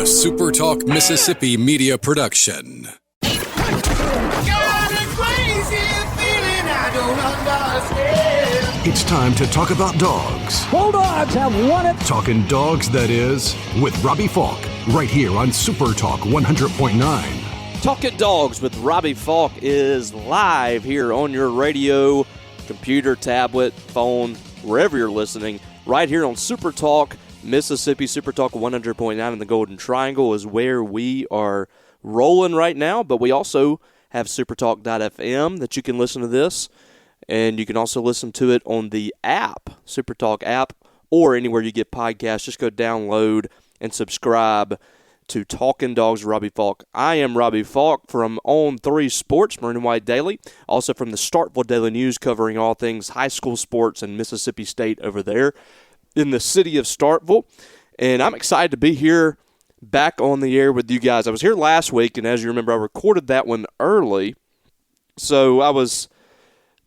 SuperTalk Mississippi media production. It's time to talk about dogs. Bulldogs have won it. Talkin Dawgs, that is, with Robbie Faulk, right here on SuperTalk 100.9. Talkin Dawgs with Robbie Faulk is live here on your radio, computer, tablet, phone, wherever you're listening, right here on SuperTalk Mississippi. SuperTalk 100.9 in the Golden Triangle is where we are rolling right now, but we also have supertalk.fm that you can listen to this, and you can also listen to it on the app, SuperTalk app, or anywhere you get podcasts. Just go download and subscribe to Talkin Dawgs, Robbie Faulk. I am Robbie Faulk from On3 Sports, Maroon and White Daily, also from the Starkville Daily News, covering all things high school sports in Mississippi State over there in the city of Starkville. And I'm excited to be here back on the air with you guys. I was here last week, and as you remember, I recorded that one early, so I was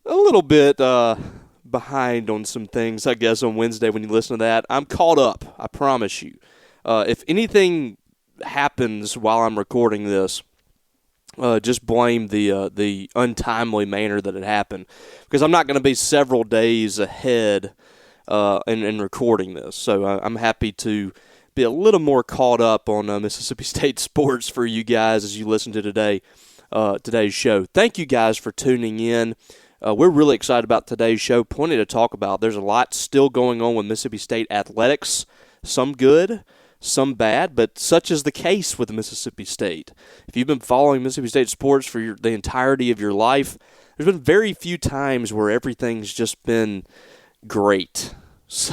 a little bit behind on some things, I guess, on Wednesday when you listen to that. I'm caught up, I promise you. If anything happens while I'm recording this, just blame the untimely manner that it happened, because I'm not going to be several days ahead in recording this. So I'm happy to be a little more caught up on Mississippi State sports for you guys as you listen to today's show. Thank you guys for tuning in. We're really excited about today's show. Plenty to talk about. There's a lot still going on with Mississippi State athletics. Some good, some bad, but such is the case with Mississippi State. If you've been following Mississippi State sports for the entirety of your life, there's been very few times where everything's just been great. So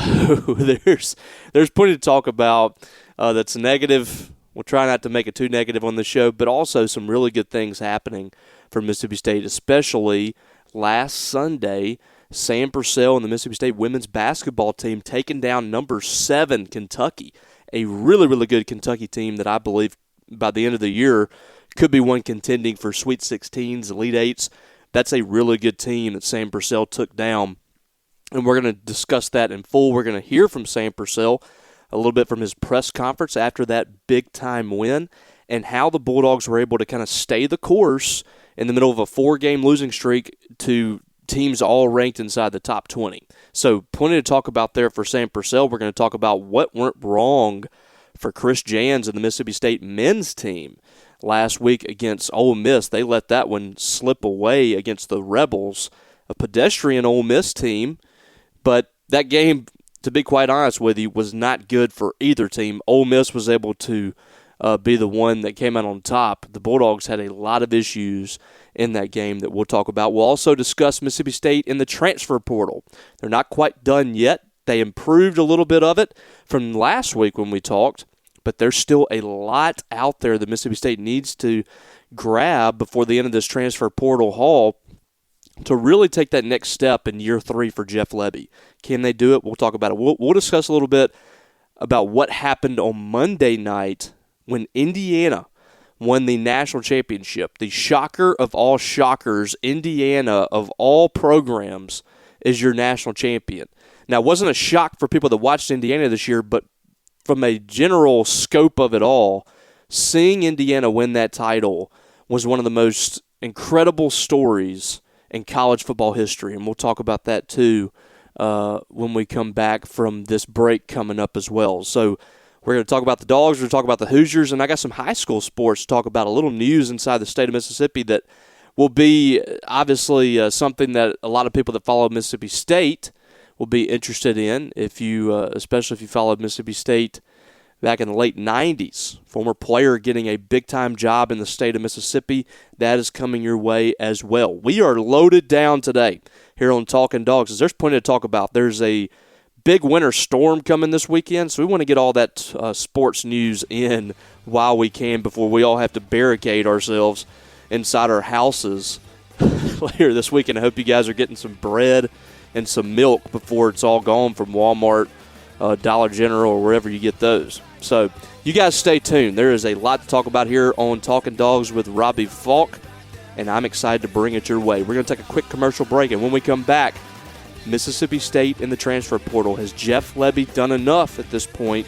there's plenty to talk about that's negative. We'll try not to make it too negative on the show, but also some really good things happening for Mississippi State, especially last Sunday. Sam Purcell and the Mississippi State women's basketball team taking down number 7 Kentucky, a really, really good Kentucky team that I believe by the end of the year could be one contending for Sweet 16s, Elite 8s. That's a really good team that Sam Purcell took down. And we're going to discuss that in full. We're going to hear from Sam Purcell a little bit from his press conference after that big-time win and how the Bulldogs were able to kind of stay the course in the middle of a 4-game losing streak to teams all ranked inside the top 20. So plenty to talk about there for Sam Purcell. We're going to talk about what went wrong for Chris Jans and the Mississippi State men's team last week against Ole Miss. They let that one slip away against the Rebels, a pedestrian Ole Miss team. But that game, to be quite honest with you, was not good for either team. Ole Miss was able to be the one that came out on top. The Bulldogs had a lot of issues in that game that we'll talk about. We'll also discuss Mississippi State in the transfer portal. They're not quite done yet. They improved a little bit of it from last week when we talked, but there's still a lot out there that Mississippi State needs to grab before the end of this transfer portal haul to really take that next step in year 3 for Jeff Lebby. Can they do it? We'll talk about it. We'll discuss a little bit about what happened on Monday night when Indiana won the national championship. The shocker of all shockers, Indiana of all programs, is your national champion. Now, it wasn't a shock for people that watched Indiana this year, but from a general scope of it all, seeing Indiana win that title was one of the most incredible stories in college football history, and we'll talk about that too when we come back from this break coming up as well. So we're going to talk about the Dogs, we're going to talk about the Hoosiers, and I got some high school sports to talk about, a little news inside the state of Mississippi that will be obviously something that a lot of people that follow Mississippi State will be interested in, if you, especially if you followed Mississippi State back in the late 90s. Former player getting a big-time job in the state of Mississippi. That is coming your way as well. We are loaded down today here on Talkin Dawgs. There's plenty to talk about. There's a big winter storm coming this weekend, so we want to get all that sports news in while we can before we all have to barricade ourselves inside our houses later this weekend. I hope you guys are getting some bread and some milk before it's all gone from Walmart, Dollar General, or wherever you get those. So you guys stay tuned. There is a lot to talk about here on Talkin Dawgs with Robbie Faulk, and I'm excited to bring it your way. We're going to take a quick commercial break, and when we come back, Mississippi State in the transfer portal. Has Jeff Lebby done enough at this point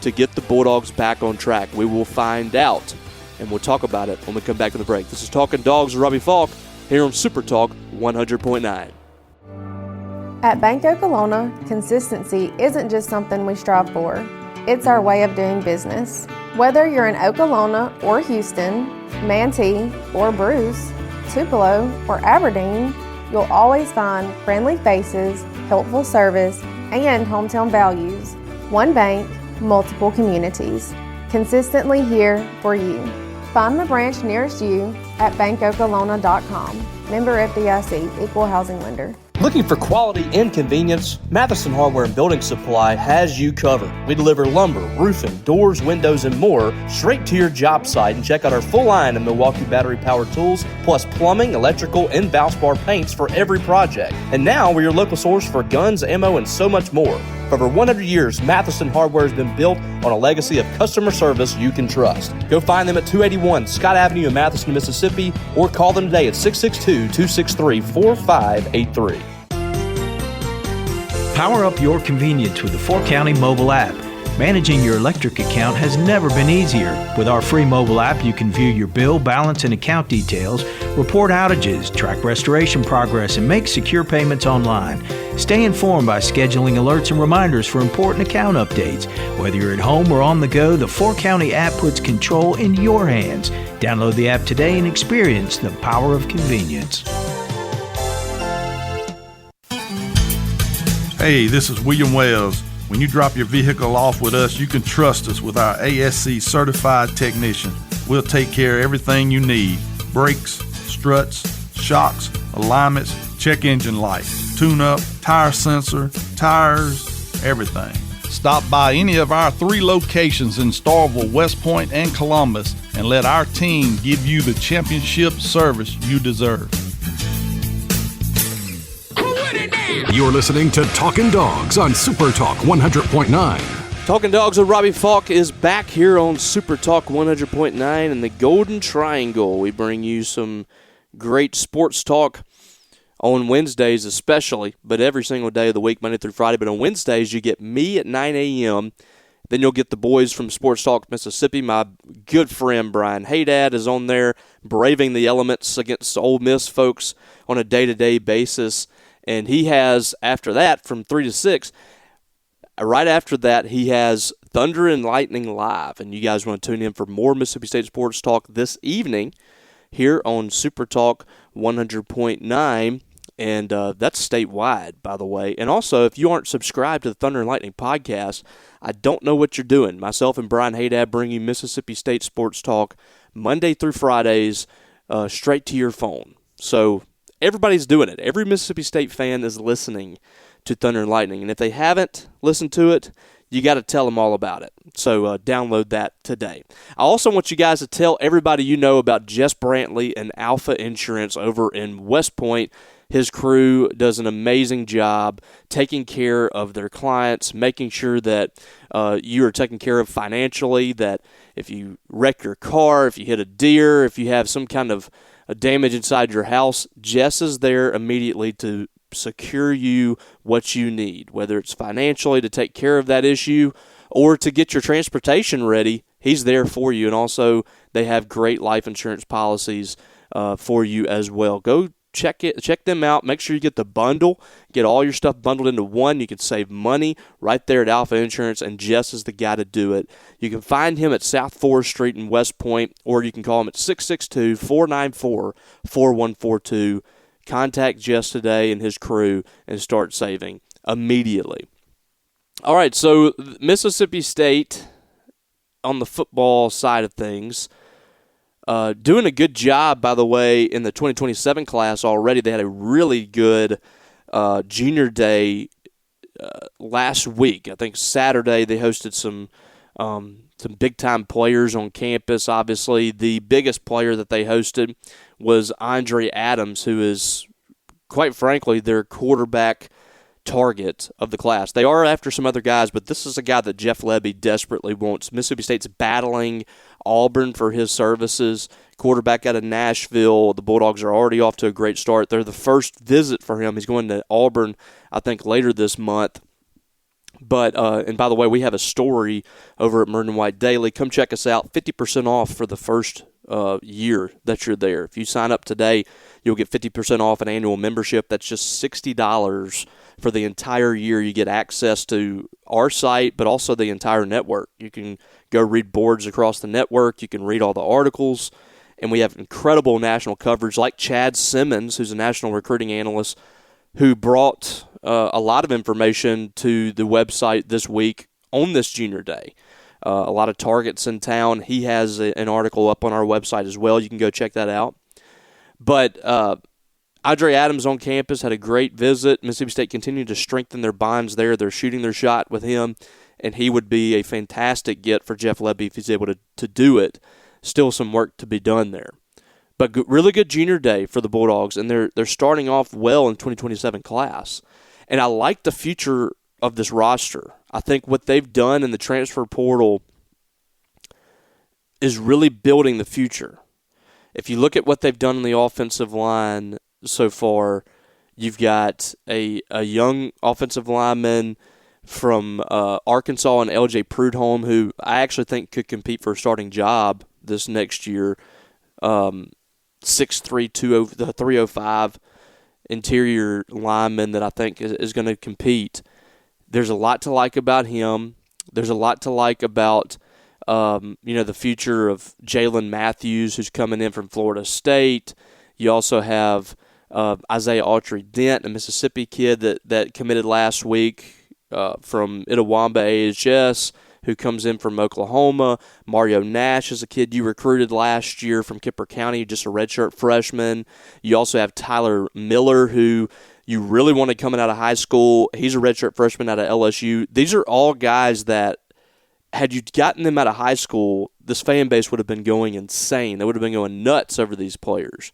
to get the Bulldogs back on track? We will find out, and we'll talk about it when we come back from the break. This is Talkin Dawgs with Robbie Faulk here on Super Talk 100.9. At Bank Okolona, consistency isn't just something we strive for. It's our way of doing business. Whether you're in Okolona or Houston, Manatee or Bruce, Tupelo or Aberdeen, you'll always find friendly faces, helpful service, and hometown values. One bank, multiple communities. Consistently here for you. Find the branch nearest you at bankokolona.com. Member FDIC, Equal Housing Lender. Looking for quality and convenience? Matheson Hardware and Building Supply has you covered. We deliver lumber, roofing, doors, windows, and more straight to your job site. And check out our full line of Milwaukee battery-powered tools, plus plumbing, electrical, and Valspar paints for every project. And now we're your local source for guns, ammo, and so much more. For over 100 years, Matheson Hardware has been built on a legacy of customer service you can trust. Go find them at 281 Scott Avenue in Matheson, Mississippi, or call them today at 662-263-4583. Power up your convenience with the 4County mobile app. Managing your electric account has never been easier. With our free mobile app, you can view your bill, balance, and account details, report outages, track restoration progress, and make secure payments online. Stay informed by scheduling alerts and reminders for important account updates. Whether you're at home or on the go, the 4County app puts control in your hands. Download the app today and experience the power of convenience. Hey, this is William Wells. When you drop your vehicle off with us, you can trust us with our ASC certified technician. We'll take care of everything you need. Brakes, struts, shocks, alignments, check engine light, tune-up, tire sensor, tires, everything. Stop by any of our 3 locations in Starkville, West Point, and Columbus, and let our team give you the championship service you deserve. You're listening to Talkin Dawgs on Super Talk 100.9. Talkin Dawgs with Robbie Faulk is back here on Super Talk 100.9 in the Golden Triangle. We bring you some great sports talk on Wednesdays especially, but every single day of the week, Monday through Friday. But on Wednesdays, you get me at 9 a.m., then you'll get the boys from Sports Talk Mississippi. My good friend Brian Haydad is on there, braving the elements against Ole Miss folks on a day-to-day basis. And he has, after that, from 3 to 6, right after that, he has Thunder and Lightning Live. And you guys want to tune in for more Mississippi State sports talk this evening here on Super Talk 100.9. And that's statewide, by the way. And also, if you aren't subscribed to the Thunder and Lightning podcast, I don't know what you're doing. Myself and Brian Haydad bring you Mississippi State sports talk Monday through Fridays straight to your phone. So everybody's doing it. Every Mississippi State fan is listening to Thunder and Lightning. And if they haven't listened to it, you got to tell them all about it. So download that today. I also want you guys to tell everybody you know about Jess Brantley and Alpha Insurance over in West Point. His crew does an amazing job taking care of their clients, making sure that you are taken care of financially, that if you wreck your car, if you hit a deer, if you have some kind of damage inside your house, Jess is there immediately to secure you what you need, whether it's financially to take care of that issue or to get your transportation ready. He's there for you, and also they have great life insurance policies for you as well. Go check them out. Make sure you get the bundle, get all your stuff bundled into one. You can save money right there at Alpha Insurance, and Jess is the guy to do it. You can find him at South 4th Street in West Point, or you can call him at 662-494-4142. Contact Jess today and his crew and start saving immediately. All right, so Mississippi State on the football side of things, doing a good job, by the way, in the 2027 class already. They had a really good junior day last week. I think Saturday they hosted some big-time players on campus. Obviously, the biggest player that they hosted was Andre Adams, who is, quite frankly, their quarterback target of the class. They are after some other guys, but this is a guy that Jeff Lebby desperately wants. Mississippi State's battling Auburn for his services. Quarterback out of Nashville. The Bulldogs are already off to a great start. They're the first visit for him. He's going to Auburn, I think, later this month. But, and by the way, we have a story over at Maroon & White Daily. Come check us out. 50% off for the first year that you're there. If you sign up today, you'll get 50% off an annual membership. That's just $60 for the entire year. You get access to our site, but also the entire network. You can go read boards across the network. You can read all the articles. And we have incredible national coverage like Chad Simmons, who's a national recruiting analyst, who brought a lot of information to the website this week on this junior day. A lot of targets in town. He has an article up on our website as well. You can go check that out. But Andre Adams on campus had a great visit. Mississippi State continued to strengthen their bonds there. They're shooting their shot with him, and he would be a fantastic get for Jeff Lebby if he's able to do it. Still some work to be done there. But really good junior day for the Bulldogs, and they're starting off well in 2027 class. And I like the future of this roster. I think what they've done in the transfer portal is really building the future. If you look at what they've done in the offensive line so far, you've got a young offensive lineman from Arkansas and LJ Prudhomme, who I actually think could compete for a starting job this next year. 6'3", the 305 interior lineman that I think is going to compete. There's a lot to like about him. There's a lot to like about the future of Jalen Matthews, who's coming in from Florida State. You also have Isaiah Autry-Dent, a Mississippi kid that committed last week from Itawamba AHS, who comes in from Oklahoma. Mario Nash is a kid you recruited last year from Kipper County, just a redshirt freshman. You also have Tyler Miller, who you really wanted coming out of high school. He's a redshirt freshman out of LSU. These are all guys that, had you gotten them out of high school, this fan base would have been going insane. They would have been going nuts over these players.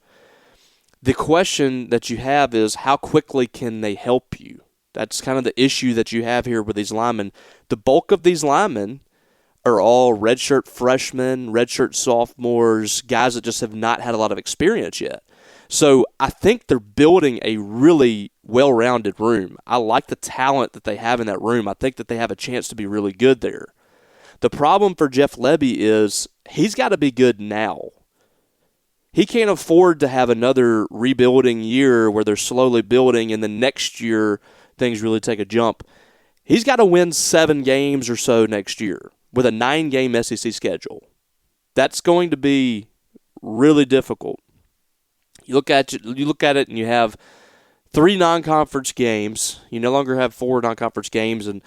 The question that you have is, how quickly can they help you? That's kind of the issue that you have here with these linemen. The bulk of these linemen are all redshirt freshmen, redshirt sophomores, guys that just have not had a lot of experience yet. So I think they're building a really well-rounded room. I like the talent that they have in that room. I think that they have a chance to be really good there. The problem for Jeff Lebby is he's got to be good now. He can't afford to have another rebuilding year where they're slowly building and then next year things really take a jump. He's got to win 7 games or so next year with a 9-game SEC schedule. That's going to be really difficult. You look at it and you have 3 non-conference games. You no longer have 4 non-conference games. And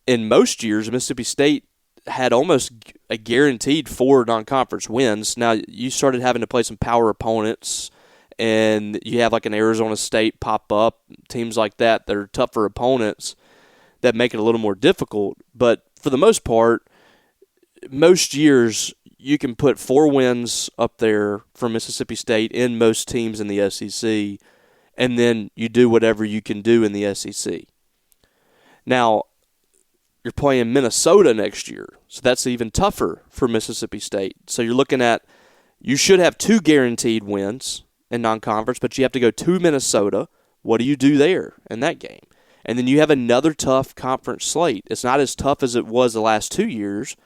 in most years, Mississippi State had almost a guaranteed 4 non-conference wins. Now, you started having to play some power opponents, and you have like an Arizona State pop up, teams like that are tougher opponents that make it a little more difficult. But for the most part, most years you can put 4 wins up there for Mississippi State in most teams in the SEC, and then you do whatever you can do in the SEC. Now, you're playing Minnesota next year, so that's even tougher for Mississippi State. So you're looking at, you should have 2 guaranteed wins in non-conference, but you have to go to Minnesota. What do you do there in that game? And then you have another tough conference slate. It's not as tough as it was the last 2 years,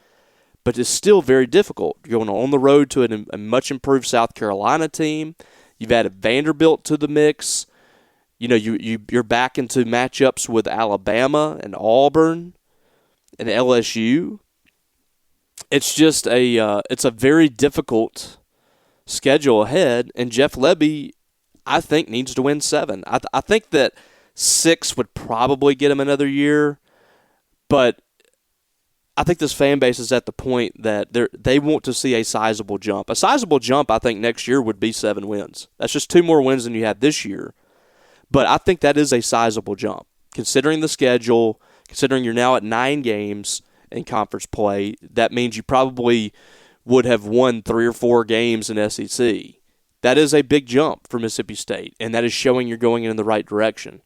but it's still very difficult. You're going on the road to a much improved South Carolina team. You've added Vanderbilt to the mix. You know, you're back into matchups with Alabama and Auburn and LSU. It's just it's a very difficult schedule ahead, and Jeff Lebby, I think, needs to win 7. I think that 6 would probably get him another year, but I think this fan base is at the point that they want to see a sizable jump. A sizable jump, I think, next year would be 7 wins. That's just 2 more wins than you had this year, but I think that is a sizable jump. Considering the schedule, considering you're now at 9 games in conference play, that means you probably would have won 3 or 4 games in SEC. That is a big jump for Mississippi State, and that is showing you're going in the right direction.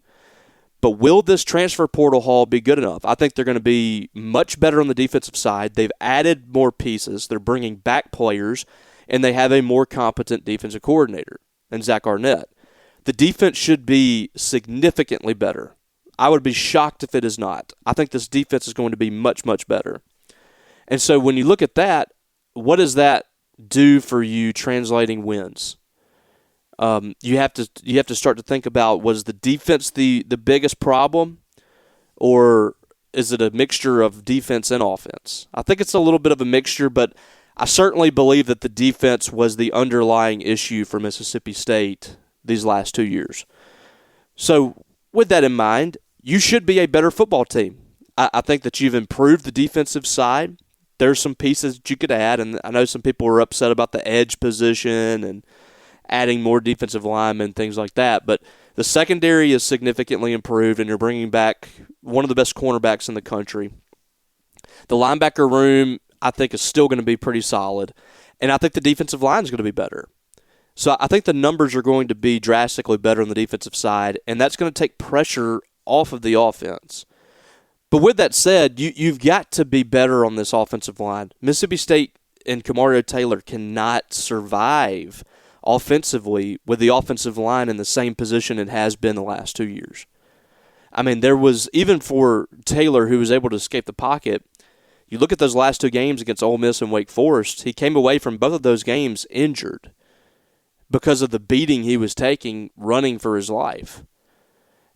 But will this transfer portal haul be good enough? I think they're going to be much better on the defensive side. They've added more pieces. They're bringing back players, and they have a more competent defensive coordinator in Zach Arnett. The defense should be significantly better I would be shocked if it is not. I think this defense is going to be much, much better. And so when you look at that, what does that do for you translating wins? You have to start to think about, was the defense the biggest problem, or is it a mixture of defense and offense? I think it's a little bit of a mixture, but I certainly believe that the defense was the underlying issue for Mississippi State these last 2 years. So with that in mind, you should be a better football team. I think that you've improved the defensive side. There's some pieces that you could add, and I know some people were upset about the edge position and adding more defensive linemen, things like that. But the secondary is significantly improved, and you're bringing back one of the best cornerbacks in the country. The linebacker room, I think, is still going to be pretty solid, and I think the defensive line is going to be better. So I think the numbers are going to be drastically better on the defensive side, and that's going to take pressure off of the offense. But with that said, you've got to be better on this offensive line. Mississippi State and Kamario Taylor cannot survive offensively with the offensive line in the same position it has been the last 2 years. I mean, there was, even for Taylor, who was able to escape the pocket, you look at those last 2 games against Ole Miss and Wake Forest, he came away from both of those games injured because of the beating he was taking running for his life.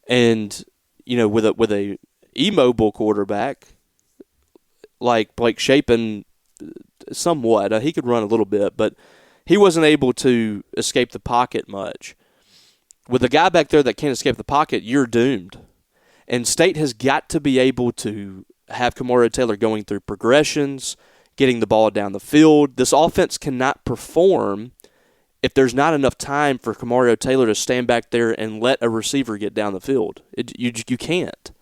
And, you know, with a immobile quarterback like Blake Shapen, somewhat, he could run a little bit, but he wasn't able to escape the pocket much. With a guy back there that can't escape the pocket, you're doomed. And State has got to be able to have Kamario Taylor going through progressions, getting the ball down the field. This offense cannot perform if there's not enough time for Kamario Taylor to stand back there and let a receiver get down the field. You can't.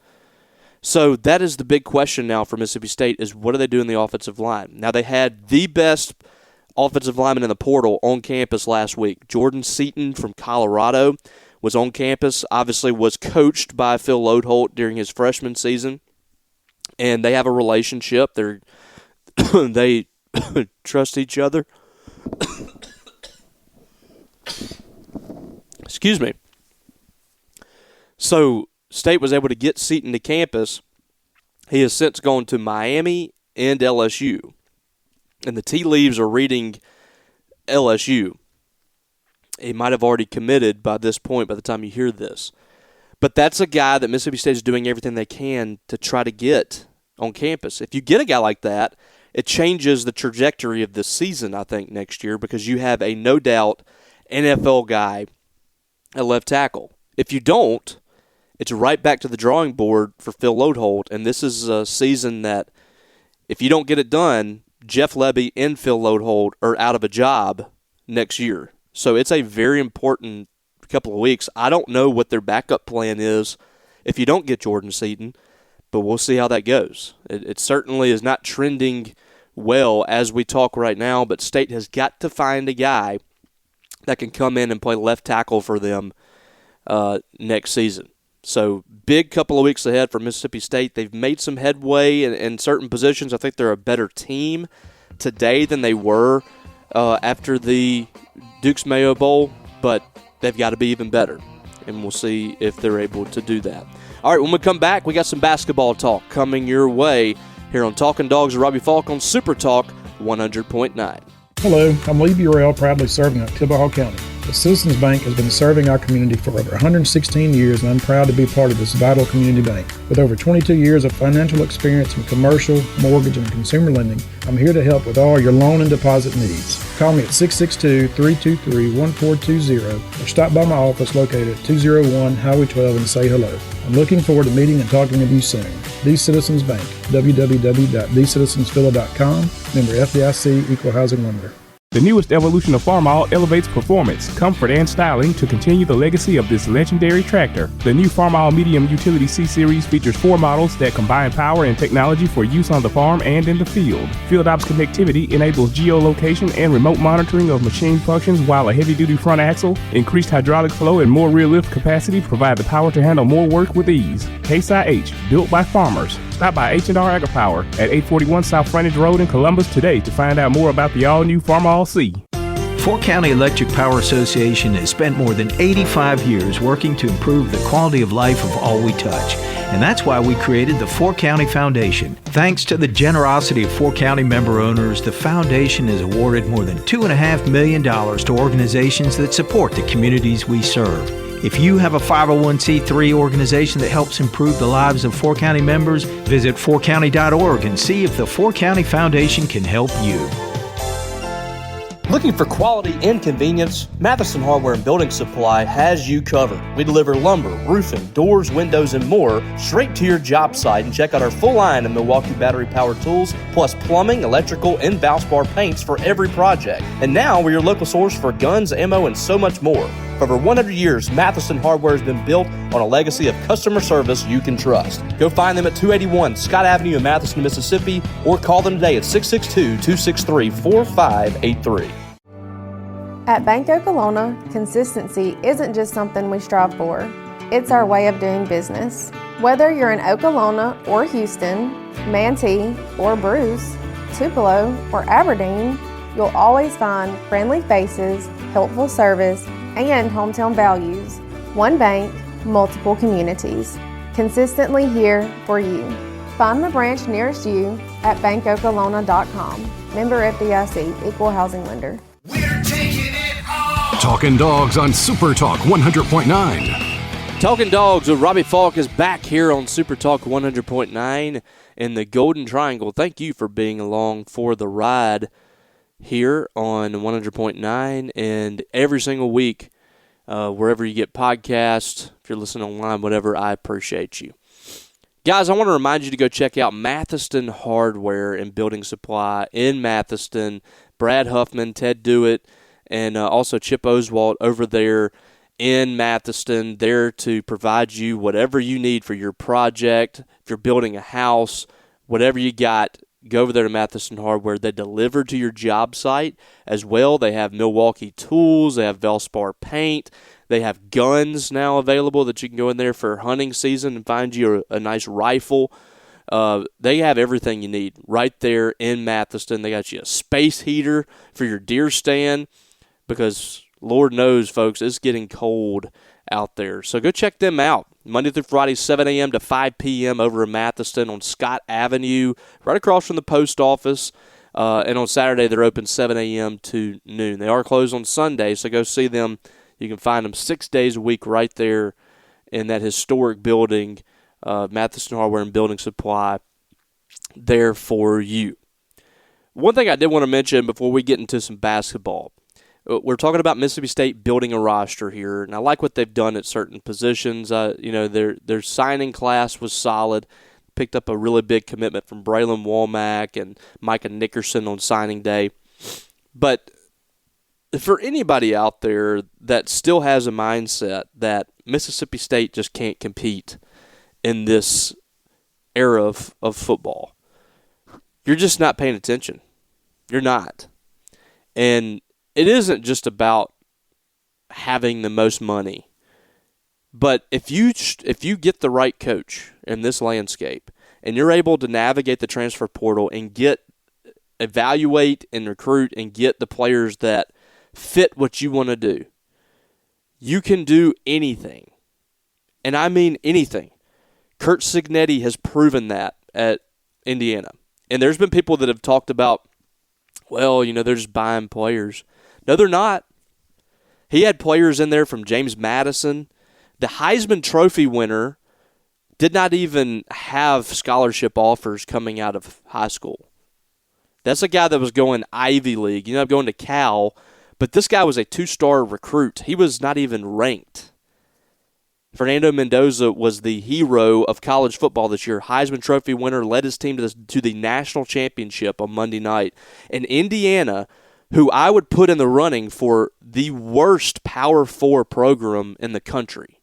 So that is the big question now for Mississippi State, is what do they do in the offensive line? Now, they had the best offensive lineman in the portal on campus last week. Jordan Seaton from Colorado was on campus, obviously was coached by Phil Loadholt during his freshman season, and they have a relationship. They trust each other. Excuse me. So State was able to get Seaton to campus. He has since gone to Miami and LSU. And the tea leaves are reading LSU. He might have already committed by this point by the time you hear this. But that's a guy that Mississippi State is doing everything they can to try to get on campus. If you get a guy like that, it changes the trajectory of this season, I think, next year, because you have a no-doubt NFL guy at left tackle. If you don't, it's right back to the drawing board for Phil Loadholt, and this is a season that if you don't get it done, Jeff Lebby and Phil Loadholt are out of a job next year. So it's a very important couple of weeks. I don't know what their backup plan is if you don't get Jordan Seaton, but we'll see how that goes. It certainly is not trending well as we talk right now, but State has got to find a guy that can come in and play left tackle for them next season. So big couple of weeks ahead for Mississippi State. They've made some headway in certain positions. I think they're a better team today than they were after the Dukes Mayo Bowl, but they've got to be even better, and we'll see if they're able to do that. All right, when we come back, we got some basketball talk coming your way here on Talkin Dawgs with Robbie Faulk on SuperTalk 100.9. Hello, I'm Lee Burrell, proudly serving at Tibahaw County. The Citizens Bank has been serving our community for over 116 years, and I'm proud to be part of this vital community bank. With over 22 years of financial experience in commercial, mortgage, and consumer lending, I'm here to help with all your loan and deposit needs. Call me at 662-323-1420 or stop by my office located at 201 Highway 12 and say hello. I'm looking forward to meeting and talking with you soon. The Citizens Bank, www.thecitizensvilla.com, member FDIC, equal housing lender. The newest evolution of Farmall elevates performance, comfort, and styling to continue the legacy of this legendary tractor. The new Farmall Medium Utility C-Series features 4 models that combine power and technology for use on the farm and in the field. FieldOps connectivity enables geolocation and remote monitoring of machine functions, while a heavy-duty front axle, increased hydraulic flow, and more rear lift capacity provide the power to handle more work with ease. Case IH, built by farmers. Stop by H&R AgriPower at 841 South Frontage Road in Columbus today to find out more about the all-new Farmall C. Fork County Electric Power Association has spent more than 85 years working to improve the quality of life of all we touch. And that's why we created the Fork County Foundation. Thanks to the generosity of Fork County member owners, the foundation has awarded more than $2.5 million to organizations that support the communities we serve. If you have a 501c3 organization that helps improve the lives of Fork County members, visit forkcounty.org and see if the Fork County Foundation can help you. Looking for quality and convenience? Matheson Hardware and Building Supply has you covered. We deliver lumber, roofing, doors, windows, and more straight to your job site. And check out our full line of Milwaukee battery-powered tools, plus plumbing, electrical, and Valspar paints for every project. And now we're your local source for guns, ammo, and so much more. For over 100 years, Matheson Hardware has been built on a legacy of customer service you can trust. Go find them at 281 Scott Avenue in Matheson, Mississippi, or call them today at 662-263-4583. At Bank Okolona, consistency isn't just something we strive for. It's our way of doing business. Whether you're in Okolona or Houston, Manatee or Bruce, Tupelo or Aberdeen, you'll always find friendly faces, helpful service, and hometown values. One bank, multiple communities. Consistently here for you. Find the branch nearest you at bankokolona.com. Member FDIC, Equal Housing Lender. We're taking it all. Talkin Dawgs on SuperTalk 100.9. Talkin Dawgs with Robbie Faulk is back here on SuperTalk 100.9 in the Golden Triangle. Thank you for being along for the ride here on 100.9 and every single week, wherever you get podcasts, if you're listening online, whatever, I appreciate you. Guys, I want to remind you to go check out Matheson Hardware and Building Supply in Matheson. Brad Huffman, Ted Dewitt, and also Chip Oswald over there in Matheson, there to provide you whatever you need for your project. If you're building a house, whatever you got, go over there to Matheson Hardware. They deliver to your job site as well. They have Milwaukee tools. They have Valspar paint. They have guns now available that you can go in there for hunting season and find you a nice rifle. They have everything you need right there in Matheson. They got you a space heater for your deer stand because Lord knows, folks, it's getting cold out there. So go check them out. Monday through Friday, 7 a.m. to 5 p.m. over in Matheson on Scott Avenue, right across from the post office. And on Saturday, they're open 7 a.m. to noon. They are closed on Sunday, so go see them. You can find them 6 days a week right there in that historic building, Matheson Hardware and Building Supply, there for you. One thing I did want to mention before we get into some basketball, we're talking about Mississippi State building a roster here, and I like what they've done at certain positions. Their signing class was solid. Picked up a really big commitment from Braylon Womack and Micah Nickerson on signing day. But for anybody out there that still has a mindset that Mississippi State just can't compete in this era of football, you're just not paying attention. You're not. And it isn't just about having the most money. But if you get the right coach in this landscape and you're able to navigate the transfer portal and evaluate and recruit and get the players that fit what you want to do, you can do anything. And I mean anything. Curt Cignetti has proven that at Indiana. And there's been people that have talked about, well, they're just buying players. No, they're not. He had players in there from James Madison. The Heisman Trophy winner did not even have scholarship offers coming out of high school. That's a guy that was going Ivy League, going to Cal, but this guy was a 2-star recruit. He was not even ranked. Fernando Mendoza was the hero of college football this year. Heisman Trophy winner, led his team to the national championship on Monday night. And Indiana, who I would put in the running for the worst Power 4 program in the country.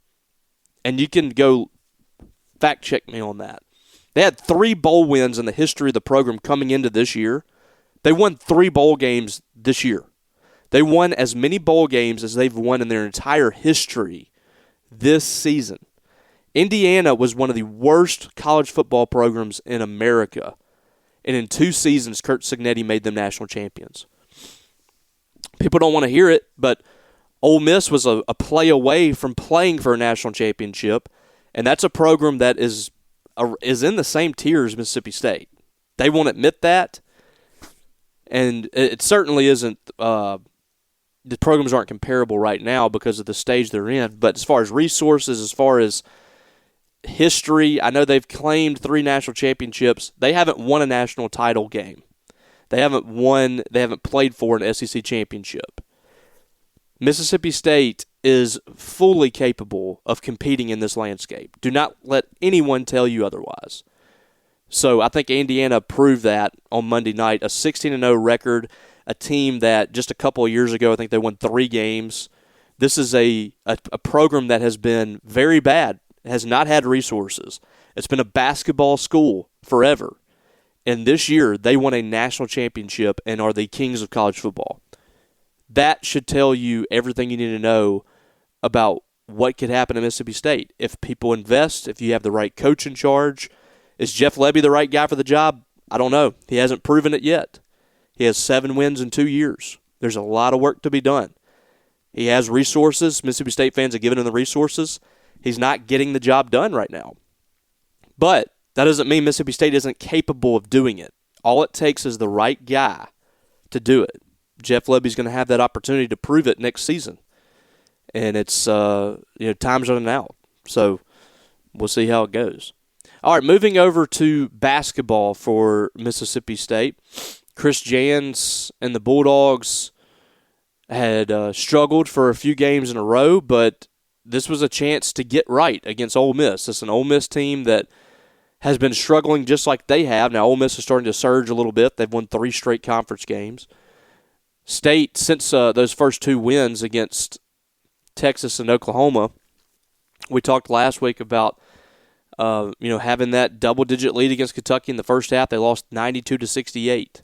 And you can go fact check me on that. They had 3 bowl wins in the history of the program coming into this year. They won 3 bowl games this year. They won as many bowl games as they've won in their entire history this season. Indiana was one of the worst college football programs in America. And in 2 seasons, Curt Cignetti made them national champions. People don't want to hear it, but Ole Miss was a play away from playing for a national championship, and that's a program that is in the same tier as Mississippi State. They won't admit that, and it certainly isn't. The programs aren't comparable right now because of the stage they're in, but as far as resources, as far as history, I know they've claimed 3 national championships. They haven't won a national title game. They haven't played for an SEC championship. Mississippi State is fully capable of competing in this landscape. Do not let anyone tell you otherwise. So I think Indiana proved that on Monday night. A 16-0 record, a team that just a couple of years ago, I think they won 3 games. This is a program that has been very bad, has not had resources. It's been a basketball school forever. And this year, they won a national championship and are the kings of college football. That should tell you everything you need to know about what could happen at Mississippi State. If people invest, if you have the right coach in charge. Is Jeff Lebby the right guy for the job? I don't know. He hasn't proven it yet. He has 7 wins in 2 years. There's a lot of work to be done. He has resources. Mississippi State fans have given him the resources. He's not getting the job done right now. But that doesn't mean Mississippi State isn't capable of doing it. All it takes is the right guy to do it. Jeff Lebby's going to have that opportunity to prove it next season. And it's, time's running out. So we'll see how it goes. All right, moving over to basketball for Mississippi State. Chris Jans and the Bulldogs had struggled for a few games in a row, but this was a chance to get right against Ole Miss. It's an Ole Miss team that has been struggling just like they have. Now, Ole Miss is starting to surge a little bit. They've won 3 straight conference games. State, since those first 2 wins against Texas and Oklahoma, we talked last week about having that double-digit lead against Kentucky in the first half. They lost 92-68.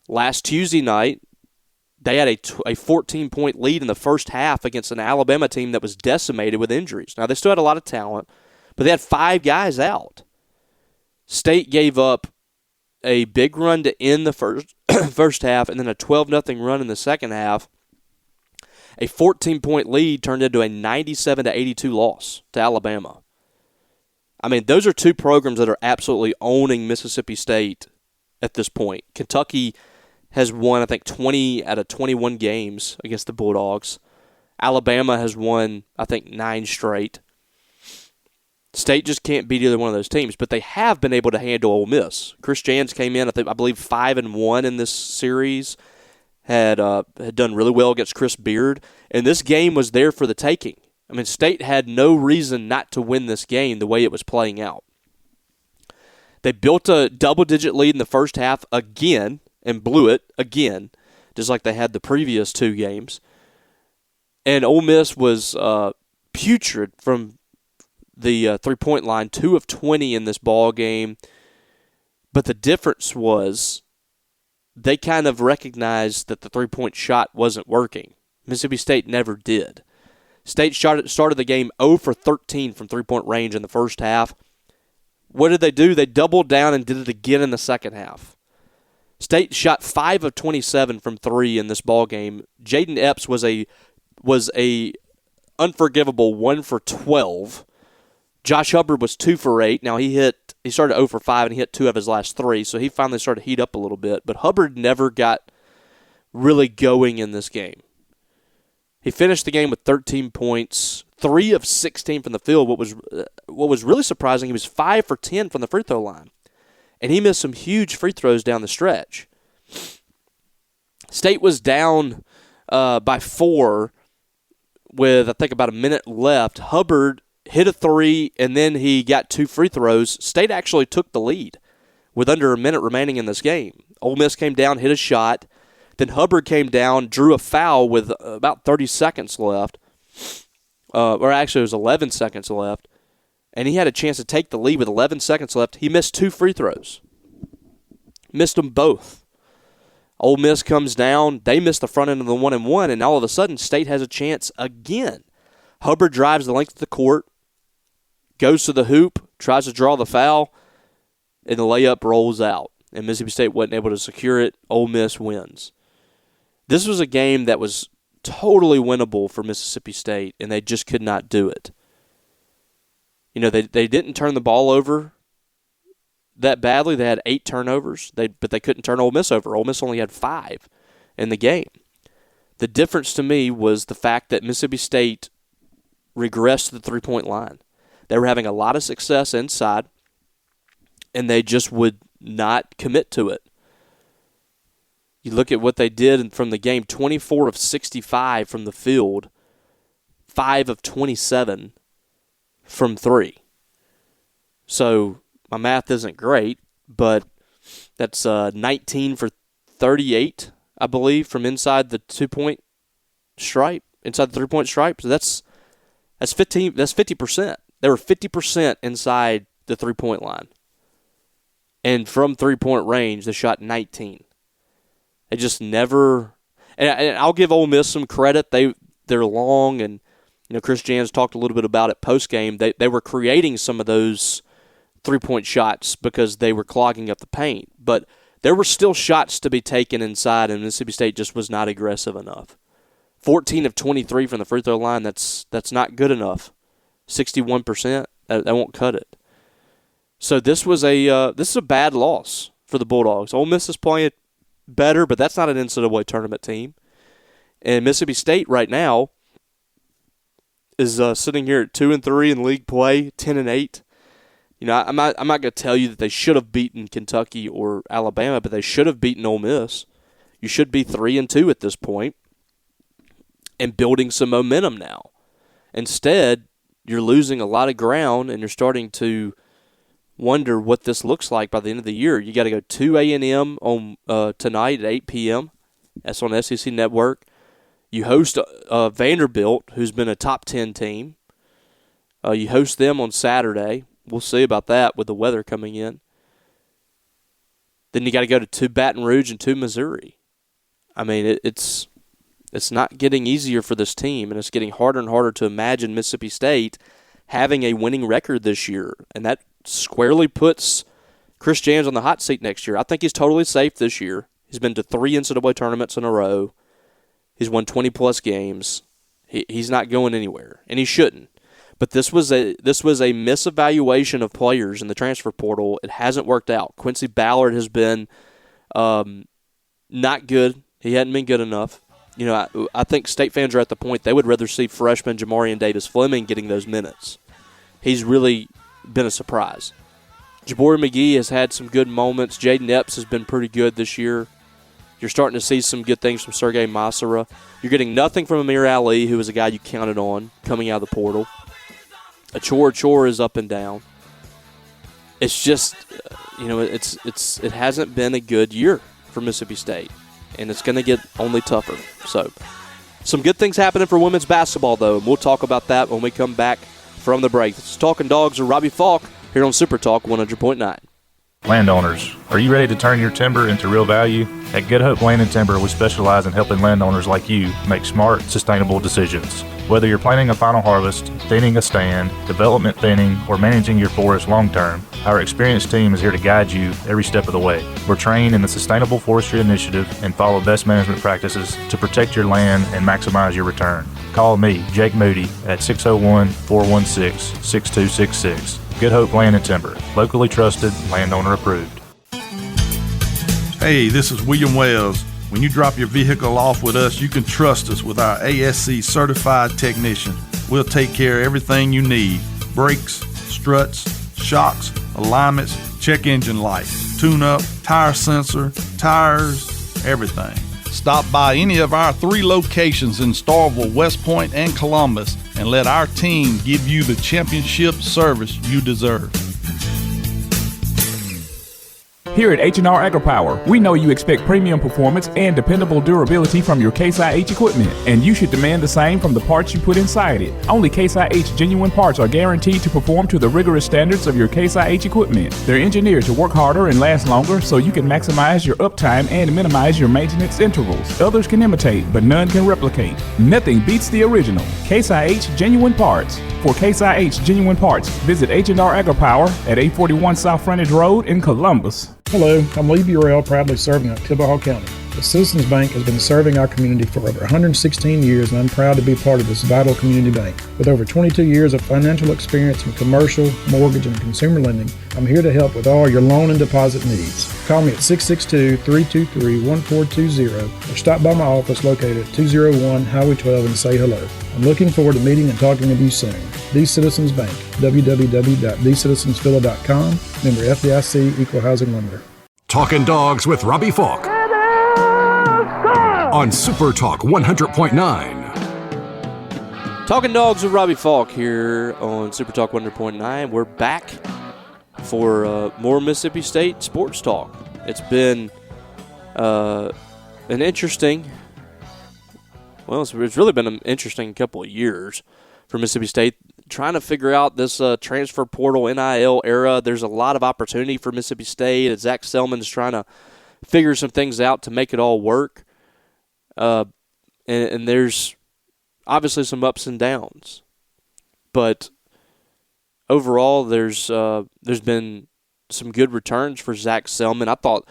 Last Tuesday night, they had a 14-point lead in the first half against an Alabama team that was decimated with injuries. Now, they still had a lot of talent, but they had 5 guys out. State gave up a big run to end the first half and then a 12-0 run in the second half. A 14-point lead turned into a 97-82 loss to Alabama. I mean, those are 2 programs that are absolutely owning Mississippi State at this point. Kentucky has won, I think, 20 out of 21 games against the Bulldogs. Alabama has won, I think, 9 straight. State just can't beat either one of those teams, but they have been able to handle Ole Miss. Chris Jans came in, I believe, 5-1 in this series, had done really well against Chris Beard, and this game was there for the taking. I mean, State had no reason not to win this game the way it was playing out. They built a double-digit lead in the first half again and blew it again, just like they had the previous 2 games. And Ole Miss was putrid from the three-point line, 2 of 20 in this ball game. But the difference was they kind of recognized that the three-point shot wasn't working. Mississippi State never did. State started the game 0 for 13 from three-point range in the first half. What did they do? They doubled down and did it again in the second half. State shot 5 of 27 from 3 in this ball game. Jaden Epps was a unforgivable 1 for 12. Josh Hubbard was 2 for 8. Now he started 0 for 5 and he hit 2 of his last 3, so he finally started to heat up a little bit. But Hubbard never got really going in this game. He finished the game with 13 points, 3 of 16 from the field. What was really surprising, he was 5 for 10 from the free throw line. And he missed some huge free throws down the stretch. State was down by 4 with, I think, about a minute left. Hubbard hit a 3, and then he got 2 free throws. State actually took the lead with under a minute remaining in this game. Ole Miss came down, hit a shot. Then Hubbard came down, drew a foul with about 30 seconds left. Or actually, it was 11 seconds left. And he had a chance to take the lead with 11 seconds left. He missed 2 free throws. Missed them both. Ole Miss comes down. They miss the front end of the 1-and-1, and all of a sudden, State has a chance again. Hubbard drives the length of the court, goes to the hoop, tries to draw the foul, and the layup rolls out. And Mississippi State wasn't able to secure it. Ole Miss wins. This was a game that was totally winnable for Mississippi State, and they just could not do it. You know, they didn't turn the ball over that badly. They had 8 turnovers, but they couldn't turn Ole Miss over. Ole Miss only had 5 in the game. The difference to me was the fact that Mississippi State regressed to the three-point line. They were having a lot of success inside, and they just would not commit to it. You look at what they did from the game, 24 of 65 from the field, 5 of 27 from 3. So my math isn't great, but that's 19 for 38, I believe, from inside the 2-point stripe, inside the 3-point stripe. So that's 15. That's 50%. They were 50% inside the 3-point line, and from 3-point range, they shot 19. They just never. And I'll give Ole Miss some credit. They're long, and Chris Jans talked a little bit about it post game. They were creating some of those 3-point shots because they were clogging up the paint, but there were still shots to be taken inside, and Mississippi State just was not aggressive enough. 14 of 23 from the free throw line. That's not good enough. 61%. That won't cut it. So this is a bad loss for the Bulldogs. Ole Miss is playing better, but that's not an NCAA tournament team. And Mississippi State right now is sitting here at 2-3 in league play, 10-8. I'm not going to tell you that they should have beaten Kentucky or Alabama, but they should have beaten Ole Miss. You should be 3-2 at this point and building some momentum now. Instead, you're losing a lot of ground, and you're starting to wonder what this looks like by the end of the year. You got to go to A&M on tonight at 8 p.m. That's on SEC Network. You host Vanderbilt, who's been a top 10 team. You host them on Saturday. We'll see about that with the weather coming in. Then you got to go to Baton Rouge and to Missouri. I mean, it's not getting easier for this team, and it's getting harder and harder to imagine Mississippi State having a winning record this year, and that squarely puts Chris Jans on the hot seat next year. I think he's totally safe this year. He's been to 3 NCAA tournaments in a row. He's won 20-plus games. He's not going anywhere, and he shouldn't. But this was a misevaluation of players in the transfer portal. It hasn't worked out. Quincy Ballard has been not good. He hadn't been good enough. I think State fans are at the point they would rather see freshman Jamarian Davis-Fleming getting those minutes. He's really been a surprise. Jabari McGee has had some good moments. Jaden Epps has been pretty good this year. You're starting to see some good things from Sergei Masera. You're getting nothing from Amir Ali, who was a guy you counted on coming out of the portal. Chor is up and down. It's just, it hasn't been a good year for Mississippi State, and it's going to get only tougher. So, some good things happening for women's basketball, though, and we'll talk about that when we come back from the break. This is Talkin Dawgs with Robbie Faulk here on SuperTalk 100.9. Landowners, are you ready to turn your timber into real value? At Good Hope Land & Timber, we specialize in helping landowners like you make smart, sustainable decisions. Whether you're planting a final harvest, thinning a stand, development thinning, or managing your forest long-term, our experienced team is here to guide you every step of the way. We're trained in the Sustainable Forestry Initiative and follow best management practices to protect your land and maximize your return. Call me, Jake Moody, at 601-416-6266. Good Hope Land & Timber, locally trusted, landowner approved. Hey, this is William Wells. When you drop your vehicle off with us, you can trust us with our ASC certified technician. We'll take care of everything you need. Brakes, struts, shocks, alignments, check engine light, tune-up, tire sensor, tires, everything. Stop by any of our 3 locations in Starkville, West Point, and Columbus, and let our team give you the championship service you deserve. Here at H&R AgriPower, we know you expect premium performance and dependable durability from your Case IH equipment, and you should demand the same from the parts you put inside it. Only Case IH genuine parts are guaranteed to perform to the rigorous standards of your Case IH equipment. They're engineered to work harder and last longer so you can maximize your uptime and minimize your maintenance intervals. Others can imitate, but none can replicate. Nothing beats the original. Case IH genuine parts. For Case IH genuine parts, visit H&R AgriPower at 841 South Frontage Road in Columbus. Hello, I'm Lee Burrell, proudly serving Tillamook County. The Citizens Bank has been serving our community for over 116 years, and I'm proud to be part of this vital community bank. With over 22 years of financial experience in commercial, mortgage, and consumer lending, I'm here to help with all your loan and deposit needs. Call me at 662-323-1420 or stop by my office located at 201 Highway 12 and say hello. I'm looking forward to meeting and talking with you soon. The Citizens Bank, www.thecitizensvilla.com, member FDIC, equal housing lender. Talkin Dawgs with Robbie Faulk on SuperTalk 100.9. Talkin Dawgs with Robbie Faulk here on SuperTalk 100.9. We're back for more Mississippi State sports talk. It's been an interesting, it's really been an interesting couple of years for Mississippi State, trying to figure out this transfer portal NIL era. There's a lot of opportunity for Mississippi State, and Zach Selman's trying to figure some things out to make it all work. And there's obviously some ups and downs, but overall there's been some good returns for Zach Selman. I thought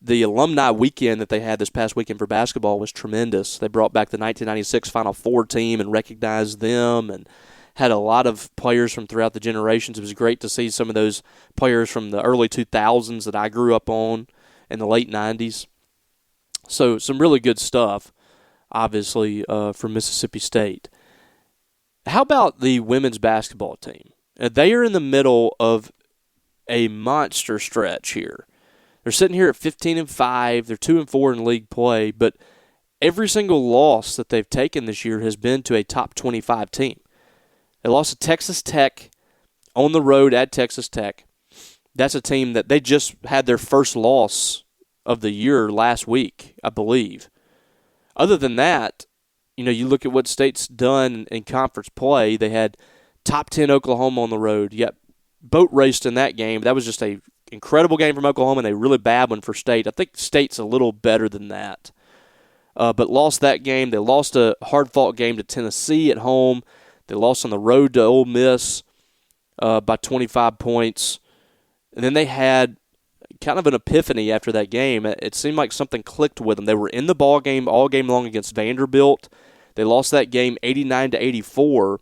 the alumni weekend that they had this past weekend for basketball was tremendous. They brought back the 1996 Final Four team and recognized them, and had a lot of players from throughout the generations. It was great to see some of those players from the early 2000s that I grew up on in the late 90s. So some really good stuff, obviously, for Mississippi State. How about the women's basketball team? They are in the middle of a monster stretch here. They're sitting here at 15-5. They're 2-4 in league play, but every single loss that they've taken this year has been to a top 25 team. They lost to Texas Tech on the road at Texas Tech. That's a team that they just had their first loss of the year last week, I believe. Other than that, you look at what State's done in conference play. They had top 10 Oklahoma on the road. Yet boat raced in that game. That was just a incredible game from Oklahoma and a really bad one for State. I think State's a little better than that. But lost that game. They lost a hard-fought game to Tennessee at home. They lost on the road to Ole Miss by 25 points. And then they had kind of an epiphany after that game. It seemed like something clicked with them. They were in the ball game all game long against Vanderbilt. They lost that game 89-84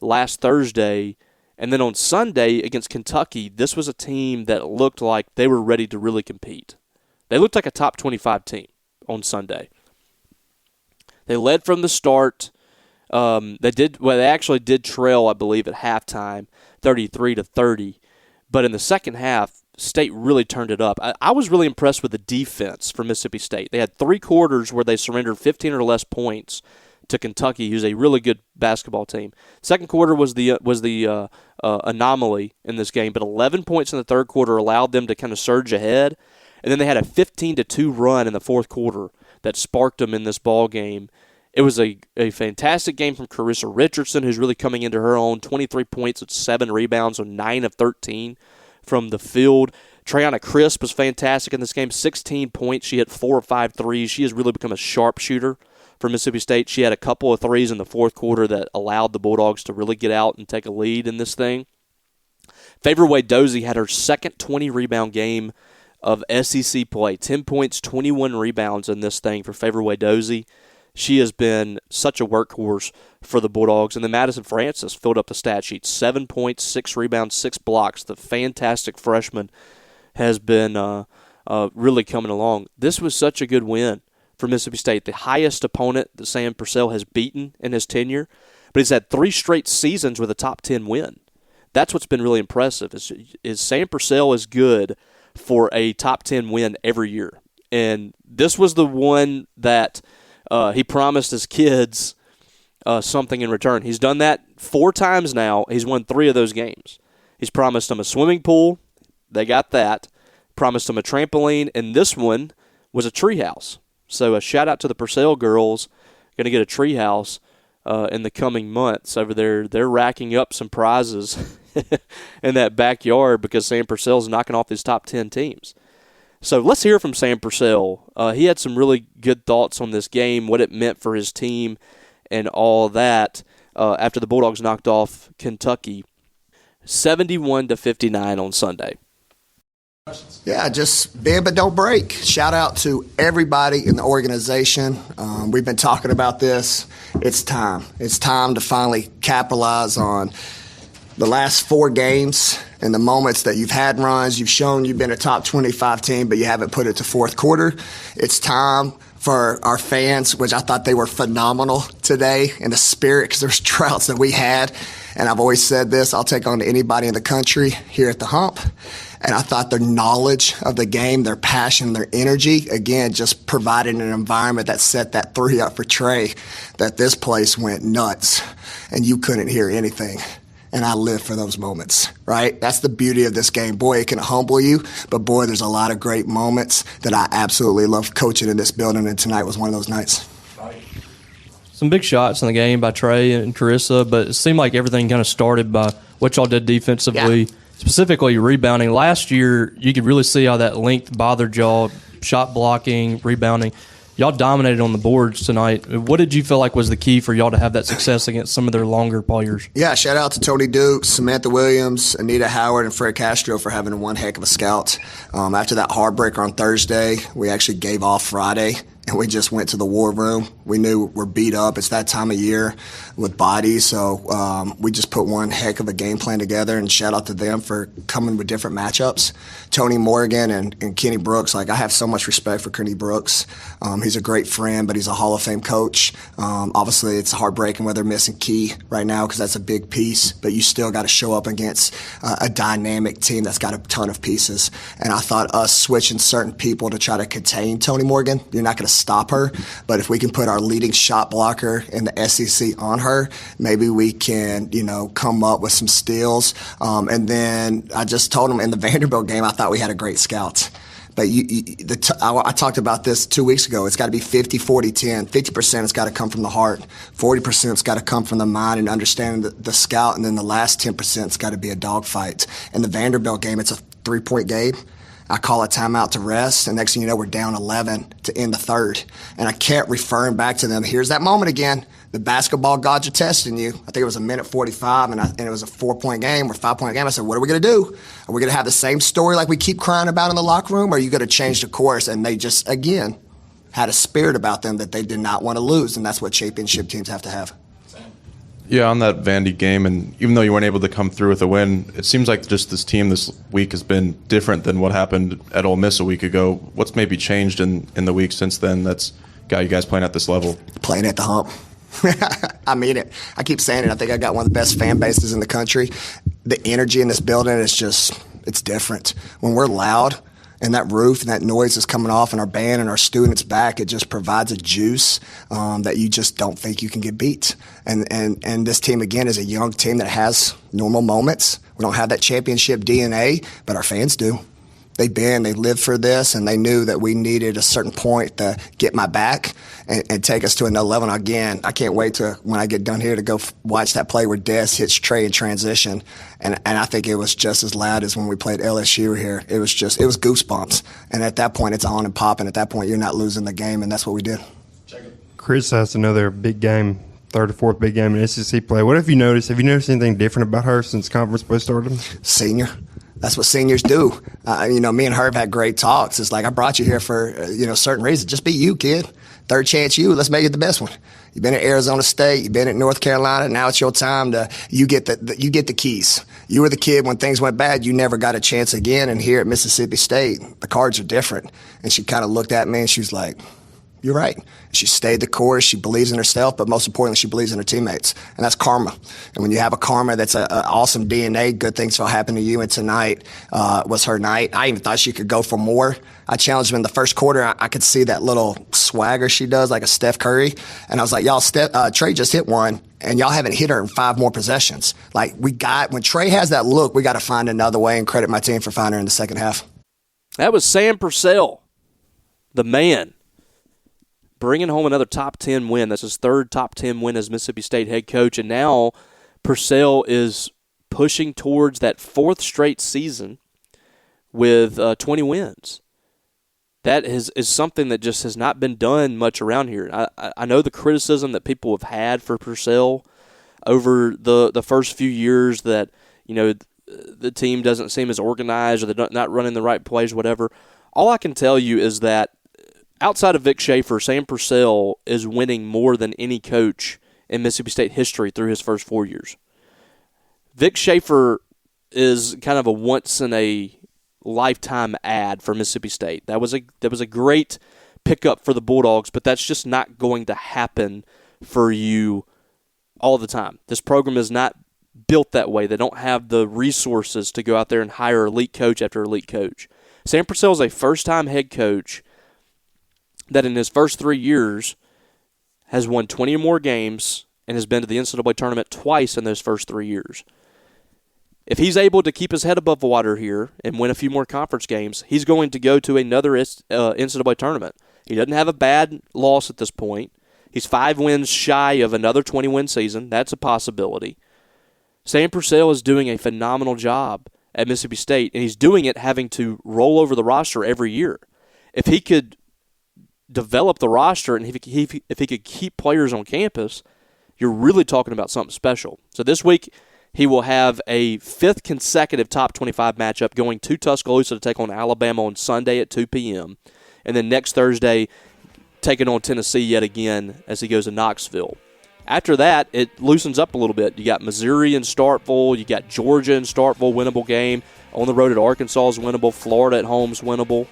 last Thursday. And then on Sunday against Kentucky, this was a team that looked like they were ready to really compete. They looked like a top 25 team on Sunday. They led from the start. They actually did trail, I believe, at halftime, 33-30. But in the second half, State really turned it up. I was really impressed with the defense for Mississippi State. They had 3 quarters where they surrendered 15 or less points to Kentucky, who's a really good basketball team. Second quarter was the anomaly in this game, but 11 points in the third quarter allowed them to kind of surge ahead. And then they had a 15-2 run in the fourth quarter that sparked them in this ball game. It was a fantastic game from Carissa Richardson, who's really coming into her own. 23 points with 7 rebounds on 9 of 13 from the field. Trayana Crisp was fantastic in this game. 16 points. She hit 4 or 5 threes. She has really become a sharpshooter for Mississippi State. She had a couple of threes in the fourth quarter that allowed the Bulldogs to really get out and take a lead in this thing. Favor Wade Dozie had her second 20-rebound game of SEC play. 10 points, 21 rebounds in this thing for Favor Wade Dozie. She has been such a workhorse for the Bulldogs. And then Madison Francis filled up the stat sheet. 7 points, 6 rebounds, 6 blocks. The fantastic freshman has been really coming along. This was such a good win for Mississippi State, the highest opponent that Sam Purcell has beaten in his tenure. But he's had 3 straight seasons with a top 10 win. That's what's been really impressive, is Sam Purcell is good for a top 10 win every year. And this was the one that he promised his kids something in return. He's done that 4 times now. He's won 3 of those games. He's promised them a swimming pool. They got that. Promised them a trampoline. And this one was a treehouse. So a shout-out to the Purcell girls. Going to get a treehouse in the coming months over there. They're racking up some prizes in that backyard because Sam Purcell's knocking off his top 10 teams. So let's hear from Sam Purcell. He had some really good thoughts on this game, what it meant for his team, and all that after the Bulldogs knocked off Kentucky 71-59 on Sunday. Yeah, just bend but don't break. Shout out to everybody in the organization. We've been talking about this. It's time. It's time to finally capitalize on the last 4 games and the moments that you've had runs. You've shown you've been a top 25 team, but you haven't put it to fourth quarter. It's time for our fans, which I thought they were phenomenal today in the spirit, because there's droughts that we had. And I've always said this, I'll take on to anybody in the country here at the Hump. And I thought their knowledge of the game, their passion, their energy, again, just provided an environment that set that 3 up for Trey, that this place went nuts and you couldn't hear anything. And I live for those moments, right? That's the beauty of this game. Boy, it can humble you, but boy, there's a lot of great moments that I absolutely love coaching in this building, and tonight was one of those nights. Some big shots in the game by Trey and Carissa, but it seemed like everything kind of started by what y'all did defensively, specifically rebounding. Last year, you could really see how that length bothered y'all, shot blocking, rebounding. Y'all dominated on the boards tonight. What did you feel like was the key for y'all to have that success against some of their longer players? Yeah, shout out to Tony Dukes, Samantha Williams, Anita Howard, and Fred Castro for having one heck of a scout. After that heartbreaker on Thursday, we actually gave off Friday, and we just went to the war room. We knew we're beat up. It's that time of year with bodies, so we just put one heck of a game plan together, and shout out to them for coming with different matchups. Tony Morgan and Kenny Brooks, like, I have so much respect for Kenny Brooks. He's a great friend, but he's a Hall of Fame coach. Obviously, it's heartbreaking where they're missing Key right now because that's a big piece, but you still got to show up against a dynamic team that's got a ton of pieces. And I thought us switching certain people to try to contain Tony Morgan, you're not going to stop her, but if we can put our leading shot blocker in the SEC on her, maybe we can, come up with some steals. And then I just told him in the Vanderbilt game, I thought we had a great scout. But I talked about this 2 weeks ago. It's got to be 50, 40, 10. 50% has got to come from the heart. 40% has got to come from the mind and understanding the scout. And then the last 10% has got to be a dogfight. In the Vanderbilt game, it's a 3-point game. I call a timeout to rest, and next thing you know, we're down 11 to end the third. And I kept referring back to them. Here's that moment again. The basketball gods are testing you. I think it was a minute 45, and it was a 4-point game or 5-point game. I said, what are we going to do? Are we going to have the same story like we keep crying about in the locker room, or are you going to change the course? And they just, again, had a spirit about them that they did not want to lose, and that's what championship teams have to have. Yeah, on that Vandy game, and even though you weren't able to come through with a win, it seems like just this team this week has been different than what happened at Ole Miss a week ago. What's maybe changed in the week since then that's got you guys playing at this level? Playing at the Hump. I mean it. I keep saying it. I think I got one of the best fan bases in the country. The energy in this building is just, it's different. When we're loud and that roof and that noise is coming off and our band and our students back, it just provides a juice that you just don't think you can get beat. And this team, again, is a young team that has normal moments. We don't have that championship DNA, but our fans do. They lived for this, and they knew that we needed a certain point to get my back and take us to another level. Again, I can't wait to, when I get done here, to go watch that play where Des hits Trey in transition. And I think it was just as loud as when we played LSU here. It was goosebumps. And at that point, it's on and popping. At that point, you're not losing the game, and that's what we did. Chris has another big game, third or fourth big game in SEC play. What have you noticed? Have you noticed anything different about her since conference play started? Senior. That's what seniors do. Me and Herb had great talks. It's like, I brought you here for, certain reasons. Just be you, kid. Third chance you. Let's make it the best one. You've been at Arizona State. You've been at North Carolina. Now it's your time you get the keys. You were the kid when things went bad. You never got a chance again. And here at Mississippi State, the cards are different. And she kind of looked at me and she was like, you're right. She stayed the course. She believes in herself, but most importantly, she believes in her teammates. And that's karma. And when you have a karma that's an awesome DNA, good things will happen to you. And tonight was her night. I even thought she could go for more. I challenged her in the first quarter. I could see that little swagger she does, like a Steph Curry. And I was like, y'all, Trey just hit one, and y'all haven't hit her in 5 more possessions. Like, when Trey has that look, we got to find another way, and credit my team for finding her in the second half. That was Sam Purcell, the man, bringing home another top 10 win. That's his third top 10 win as Mississippi State head coach. And now Purcell is pushing towards that 4th straight season with 20 wins. That is something that just has not been done much around here. I know the criticism that people have had for Purcell over the first few years, that the team doesn't seem as organized or they're not running the right plays, whatever. All I can tell you is that outside of Vic Schaefer, Sam Purcell is winning more than any coach in Mississippi State history through his first 4 years. Vic Schaefer is kind of a once-in-a-lifetime ad for Mississippi State. That was a great pickup for the Bulldogs, but that's just not going to happen for you all the time. This program is not built that way. They don't have the resources to go out there and hire elite coach after elite coach. Sam Purcell is a first-time head coach that in his first 3 years has won 20 or more games and has been to the NCAA tournament twice in those first 3 years. If he's able to keep his head above water here and win a few more conference games, he's going to go to another NCAA tournament. He doesn't have a bad loss at this point. He's 5 wins shy of another 20-win season. That's a possibility. Sam Purcell is doing a phenomenal job at Mississippi State, and he's doing it having to roll over the roster every year. If he could develop the roster and if he could keep players on campus, you're really talking about something special. So this week, he will have a 5th consecutive top 25 matchup going to Tuscaloosa to take on Alabama on Sunday at 2 p.m. And then next Thursday, taking on Tennessee yet again as he goes to Knoxville. After that, it loosens up a little bit. You got Missouri and Starkville. You got Georgia and Starkville, winnable game. On the road at Arkansas is winnable. Florida at home is winnable.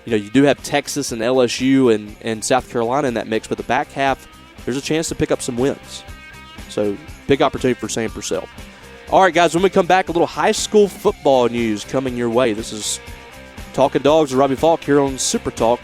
You do have Texas and LSU and South Carolina in that mix, but the back half, there's a chance to pick up some wins. So, big opportunity for Sam Purcell. All right, guys, when we come back, a little high school football news coming your way. This is Talkin Dawgs with Robbie Faulk here on Super Talk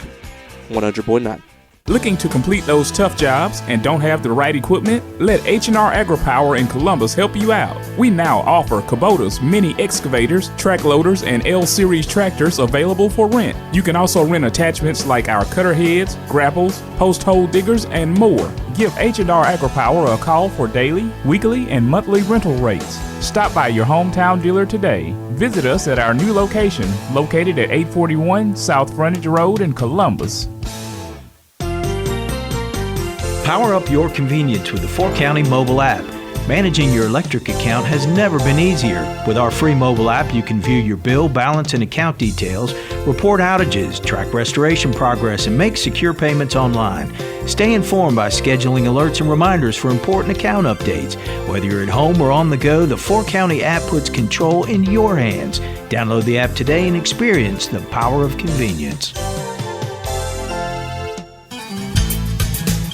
100.9. Looking to complete those tough jobs and don't have the right equipment? Let H&R AgriPower in Columbus help you out. We now offer Kubota's mini excavators, track loaders, and L-Series tractors available for rent. You can also rent attachments like our cutter heads, grapples, post hole diggers, and more. Give H&R AgriPower a call for daily, weekly, and monthly rental rates. Stop by your hometown dealer today. Visit us at our new location, located at 841 South Frontage Road in Columbus. Power up your convenience with the 4-County mobile app. Managing your electric account has never been easier. With our free mobile app, you can view your bill, balance, and account details, report outages, track restoration progress, and make secure payments online. Stay informed by scheduling alerts and reminders for important account updates. Whether you're at home or on the go, the 4-County app puts control in your hands. Download the app today and experience the power of convenience.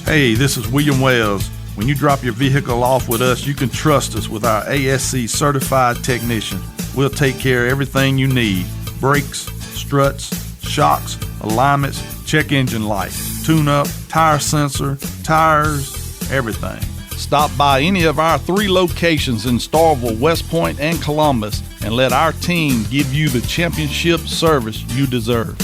Hey, this is William Wells. When you drop your vehicle off with us, you can trust us with our ASC certified technician. We'll take care of everything you need. Brakes, struts, shocks, alignments, check engine light, tune-up, tire sensor, tires, everything. Stop by any of our 3 locations in Starkville, West Point, and Columbus and let our team give you the championship service you deserve.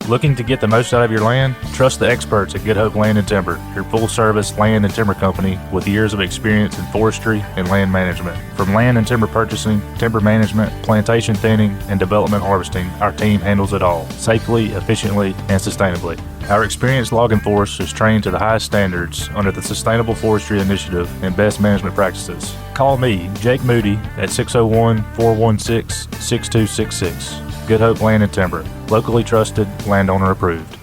Looking to get the most out of your land? Trust the experts at Good Hope Land and Timber, your full-service land and timber company with years of experience in forestry and land management. From land and timber purchasing, timber management, plantation thinning, and development harvesting, our team handles it all, safely, efficiently, and sustainably. Our experienced logging force is trained to the highest standards under the Sustainable Forestry Initiative and best management practices. Call me, Jake Moody, at 601-416-6266. Good Hope Land and Timber, locally trusted, landowner approved.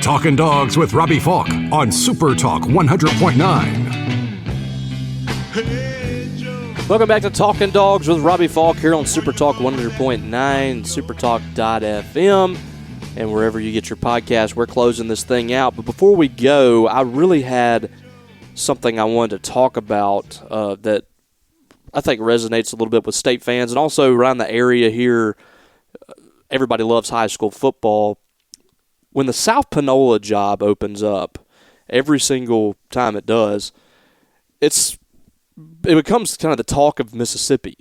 Talkin Dawgs with Robbie Faulk on Super Talk 100.9. Welcome back to Talkin Dawgs with Robbie Faulk here on Super Talk 100.9, supertalk.fm, and wherever you get your podcast. We're closing this thing out. But before we go, I really had something I wanted to talk about that I think resonates a little bit with State fans and also around the area here. Everybody loves high school football. When the South Panola job opens up, every single time it does, it becomes kind of the talk of Mississippi.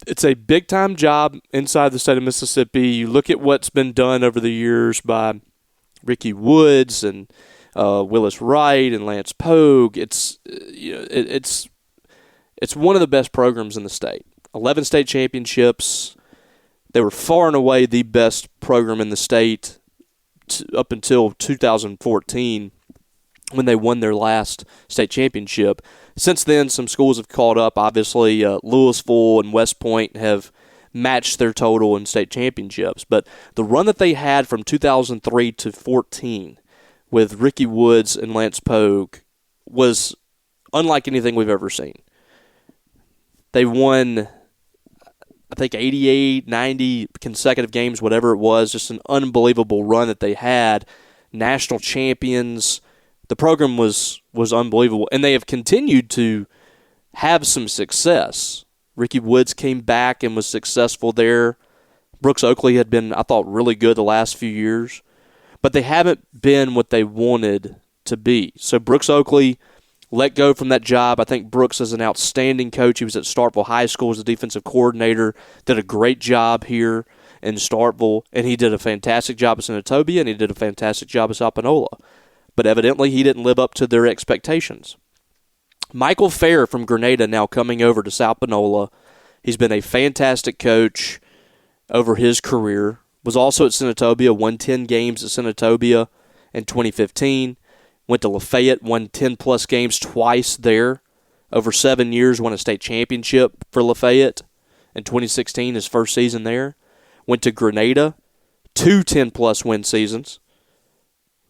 It's a big-time job inside the state of Mississippi. You look at what's been done over the years by Ricky Woods and Willis Wright and Lance Pogue. It's one of the best programs in the state. 11 state championships. They were far and away the best program in the state up until 2014 when they won their last state championship. Since then, some schools have caught up. Obviously, Louisville and West Point have matched their total in state championships. But the run that they had from 2003 to 14 with Ricky Woods and Lance Pogue was unlike anything we've ever seen. They won, I think, 88, 90 consecutive games, whatever it was. Just an unbelievable run that they had. National champions. The program was unbelievable. And they have continued to have some success. Ricky Woods came back and was successful there. Brooks Oakley had been, I thought, really good the last few years. But they haven't been what they wanted to be. So Brooks Oakley let go from that job. I think Brooks is an outstanding coach. He was at Starkville High School as a defensive coordinator. Did a great job here in Starkville. And he did a fantastic job at Senatobia, and he did a fantastic job at Sapanola. But evidently he didn't live up to their expectations. Michael Fair from Grenada now coming over to Sapanola. He's been a fantastic coach over his career. Was also at Senatobia, won 10 games at Senatobia in 2015. Went to Lafayette, won 10-plus games twice there. Over 7 years, won a state championship for Lafayette in 2016, his first season there. Went to Grenada, 2 10-plus win seasons.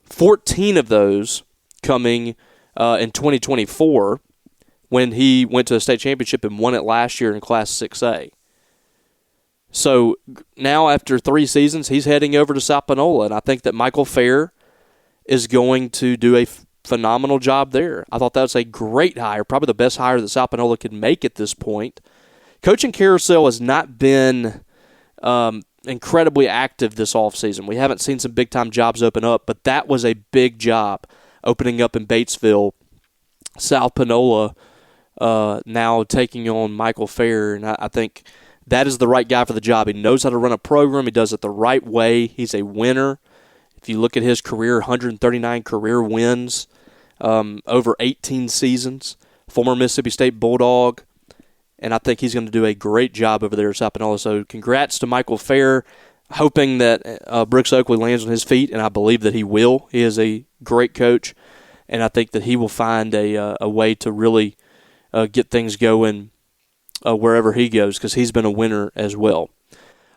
14 of those coming in 2024 when he went to a state championship and won it last year in Class 6A. So now after 3 seasons, he's heading over to Sapanola, and I think that Michael Fair is going to do a phenomenal job there. I thought that was a great hire, probably the best hire that Sapanola could make at this point. Coaching carousel has not been incredibly active this offseason. We haven't seen some big-time jobs open up, but that was a big job opening up in Batesville. South Panola now taking on Michael Fair, and I think that is the right guy for the job. He knows how to run a program. He does it the right way. He's a winner. If you look at his career, 139 career wins, over 18 seasons, former Mississippi State Bulldog, and I think he's going to do a great job over there at Sapanola. So congrats to Michael Fair, hoping that Brooks Oakley lands on his feet, and I believe that he will. He is a great coach, and I think that he will find a way to really get things going wherever he goes, because he's been a winner as well.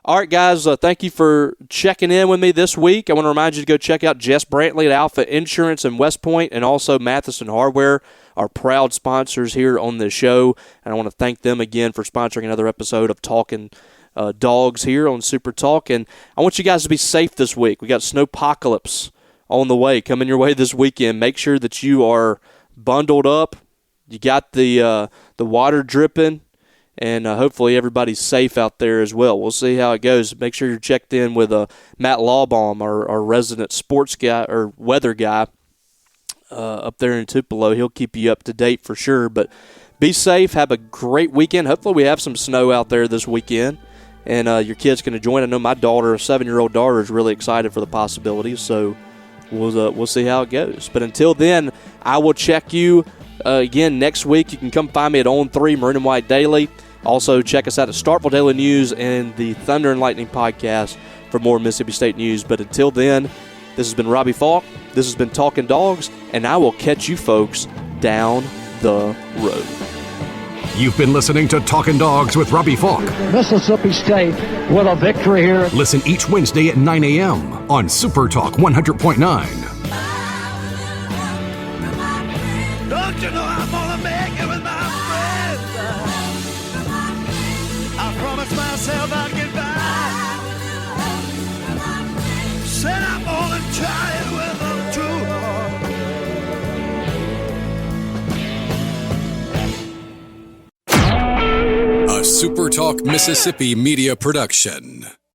All right, guys, thank you for checking in with me this week. I want to remind you to go check out Jess Brantley at Alpha Insurance in West Point, and also Matheson Hardware, our proud sponsors here on this show. And I want to thank them again for sponsoring another episode of Talkin Dawgs here on Super Talk. And I want you guys to be safe this week. We got snowpocalypse on the way, coming your way this weekend. Make sure that you are bundled up. You got the water dripping. And hopefully everybody's safe out there as well. We'll see how it goes. Make sure you're checked in with Matt Lawbaum, our resident sports guy or weather guy up there in Tupelo. He'll keep you up to date for sure. But be safe. Have a great weekend. Hopefully we have some snow out there this weekend, and your kids can join. I know my daughter, a 7-year-old daughter, is really excited for the possibilities. So we'll see how it goes. But until then, I will check you again next week. You can come find me at On3 Maroon and White Daily. Also, check us out at Starkville Daily News and the Thunder and Lightning podcast for more Mississippi State news. But until then, this has been Robbie Faulk. This has been Talkin Dawgs, and I will catch you folks down the road. You've been listening to Talkin Dawgs with Robbie Faulk. Mississippi State with a victory here. Listen each Wednesday at 9 a.m. on SuperTalk 100.9. Don't you know I'm gonna make it with my friends? I promised myself I'd get by. Said I'm gonna try it with them too. A SuperTalk Mississippi media production.